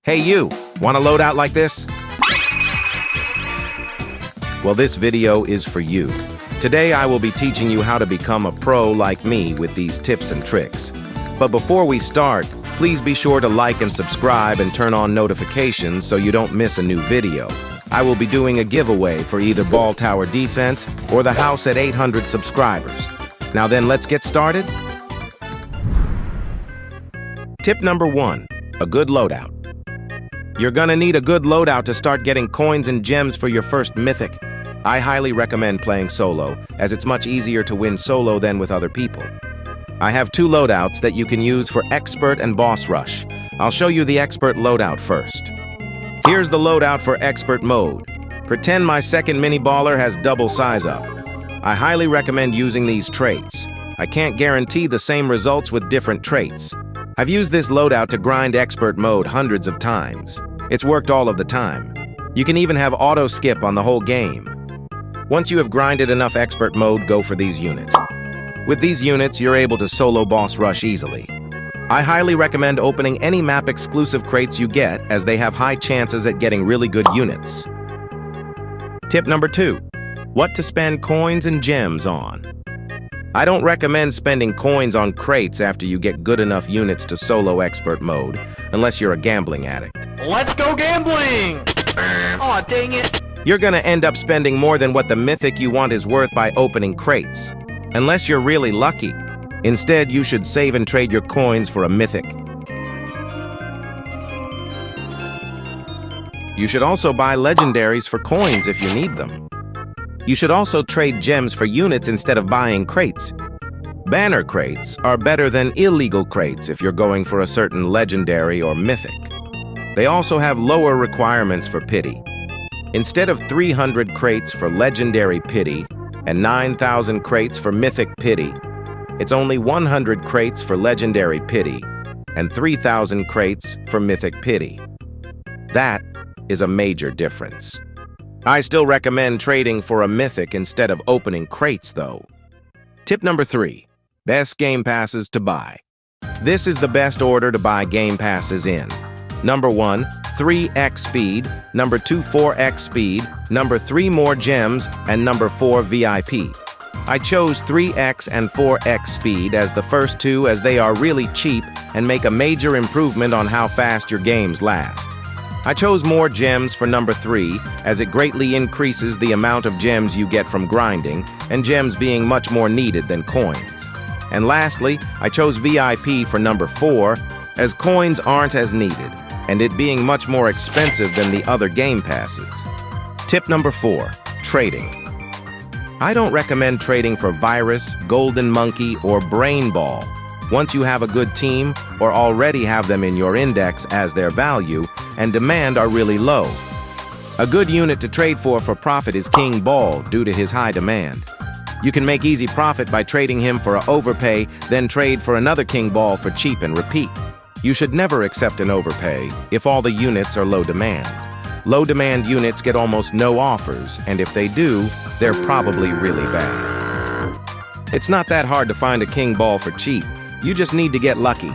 Hey you, want a loadout like this? Well, this video is for you. Today I will be teaching you how to become a pro like me with these tips and tricks. But before we start, please be sure to like and subscribe and turn on notifications so you don't miss a new video. I will be doing a giveaway for either Ball Tower Defense or the house at 800 subscribers. Now then, let's get started. Tip number 1, a good loadout. You're gonna need a good loadout to start getting coins and gems for your first mythic. I highly recommend playing solo, as it's much easier to win solo than with other people. I have 2 loadouts that you can use for Expert and Boss Rush. I'll show you the Expert loadout first. Here's the loadout for Expert mode. Pretend my second mini baller has double size up. I highly recommend using these traits. I can't guarantee the same results with different traits. I've used this loadout to grind Expert mode hundreds of times. It's worked all of the time. You can even have auto skip on the whole game. Once you have grinded enough Expert mode, go for these units. With these units, you're able to solo boss rush easily. I highly recommend opening any map exclusive crates you get, as they have high chances at getting really good units. Tip number 2, what to spend coins and gems on. I don't recommend spending coins on crates after you get good enough units to solo Expert mode, unless you're a gambling addict. Let's go gambling! Aw, dang it! You're gonna end up spending more than what the mythic you want is worth by opening crates, unless you're really lucky. Instead, you should save and trade your coins for a mythic. You should also buy legendaries for coins if you need them. You should also trade gems for units instead of buying crates. Banner crates are better than illegal crates if you're going for a certain legendary or mythic. They also have lower requirements for pity. Instead of 300 crates for legendary pity and 9,000 crates for mythic pity, it's only 100 crates for legendary pity and 3,000 crates for mythic pity. That is a major difference. I still recommend trading for a mythic instead of opening crates, though. Tip number 3, best game passes to buy. This is the best order to buy game passes in. Number 1, 3x speed. Number 2, 4x speed. Number 3, more gems. And number 4, VIP. I chose 3x and 4x speed as the first 2 as they are really cheap and make a major improvement on how fast your games last. I chose more gems for number 3 as it greatly increases the amount of gems you get from grinding, and gems being much more needed than coins. And lastly, I chose VIP for number 4 as coins aren't as needed, and it being much more expensive than the other game passes. Tip number 4, trading. I don't recommend trading for Virus, Golden Monkey, or Brain Ball. Once you have a good team or already have them in your index as their value and demand are really low. A good unit to trade for profit is King Ball due to his high demand. You can make easy profit by trading him for an overpay, then trade for another King Ball for cheap and repeat. You should never accept an overpay if all the units are low demand. Low demand units get almost no offers, and if they do, they're probably really bad. It's not that hard to find a King Ball for cheap. You just need to get lucky.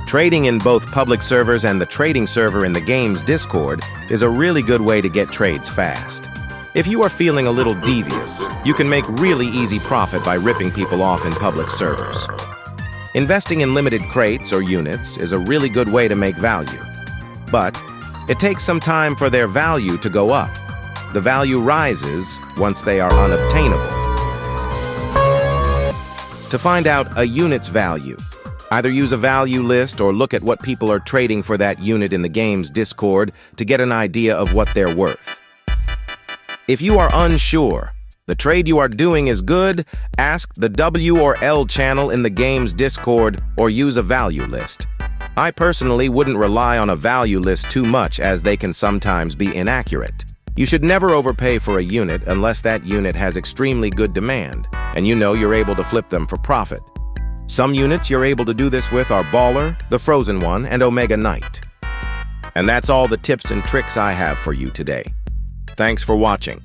Trading in both public servers and the trading server in the game's Discord is a really good way to get trades fast. If you are feeling a little devious, you can make really easy profit by ripping people off in public servers. Investing in limited crates or units is a really good way to make value. But it takes some time for their value to go up. The value rises once they are unobtainable. To find out a unit's value, either use a value list or look at what people are trading for that unit in the game's Discord to get an idea of what they're worth. If you are unsure, the trade you are doing is good, ask the W or L channel in the game's Discord or use a value list. I personally wouldn't rely on a value list too much as they can sometimes be inaccurate. You should never overpay for a unit unless that unit has extremely good demand, and you know you're able to flip them for profit. Some units you're able to do this with are Baller, the Frozen One, and Omega Knight. And that's all the tips and tricks I have for you today. Thanks for watching.